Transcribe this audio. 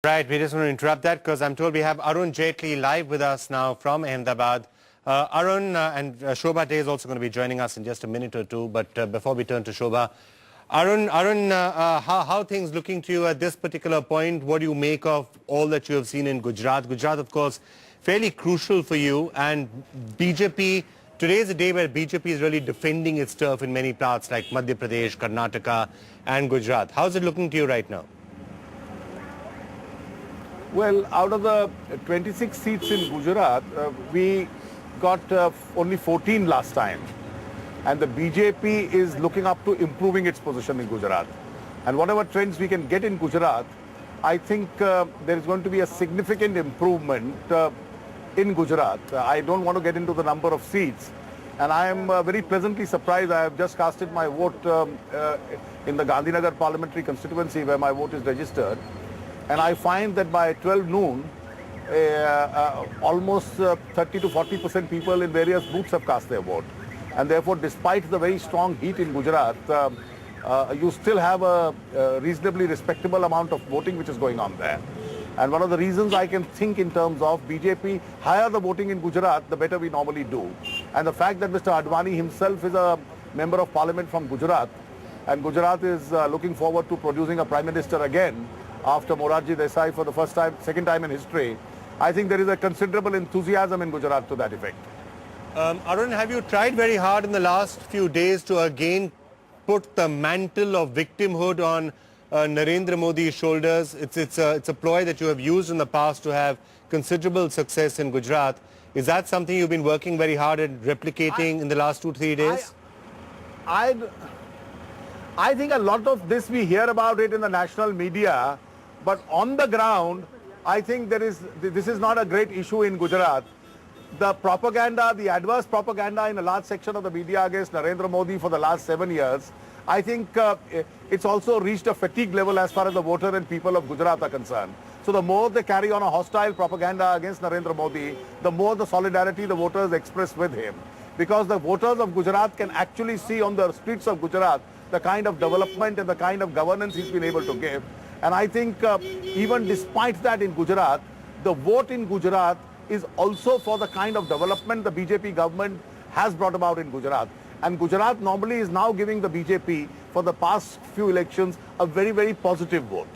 Right, we just want to interrupt that because I'm told we have Arun Jaitley live with us now from Ahmedabad. Arun and Shobha Day is also going to be joining us in just a minute or two. But before we turn to Shobha, Arun, how things looking to you at this particular point? What do you make of all that you have seen in Gujarat? Gujarat, of course, fairly crucial for you. And BJP, today is a day where BJP is really defending its turf in many parts like Madhya Pradesh, Karnataka and Gujarat. How's it looking to you right now? Well, out of the 26 seats in Gujarat, we got only 14 last time. And the BJP is looking up to improving its position in Gujarat. And whatever trends we can get in Gujarat, I think there is going to be a significant improvement in Gujarat. I don't want to get into the number of seats. And I am very pleasantly surprised. I have just casted my vote in the Gandhinagar parliamentary constituency where my vote is registered. And I find that by 12 noon, almost 30 to 40% people in various booths have cast their vote. And therefore, despite the very strong heat in Gujarat, you still have a reasonably respectable amount of voting which is going on there. And one of the reasons I can think in terms of BJP, higher the voting in Gujarat, the better we normally do. And the fact that Mr. Advani himself is a member of parliament from Gujarat, and Gujarat is looking forward to producing a prime minister again, after Morarji Desai for the second time in history, I think there is a considerable enthusiasm in Gujarat to that effect. Arun, have you tried very hard in the last few days to again put the mantle of victimhood on Narendra Modi's shoulders? It's a ploy that you have used in the past to have considerable success in Gujarat. Is that something you've been working very hard at replicating in the last 2-3 days? I think a lot of this we hear about it in the national media, but on the ground, I think this is not a great issue in Gujarat. The propaganda, the adverse propaganda in a large section of the media against Narendra Modi for the last 7 years, I think it's also reached a fatigue level as far as the voter and people of Gujarat are concerned. So the more they carry on a hostile propaganda against Narendra Modi, the more the solidarity the voters express with him. Because the voters of Gujarat can actually see on the streets of Gujarat the kind of development and the kind of governance he's been able to give. And I think even despite that in Gujarat, the vote in Gujarat is also for the kind of development the BJP government has brought about in Gujarat. And Gujarat normally is now giving the BJP for the past few elections a very, very positive vote.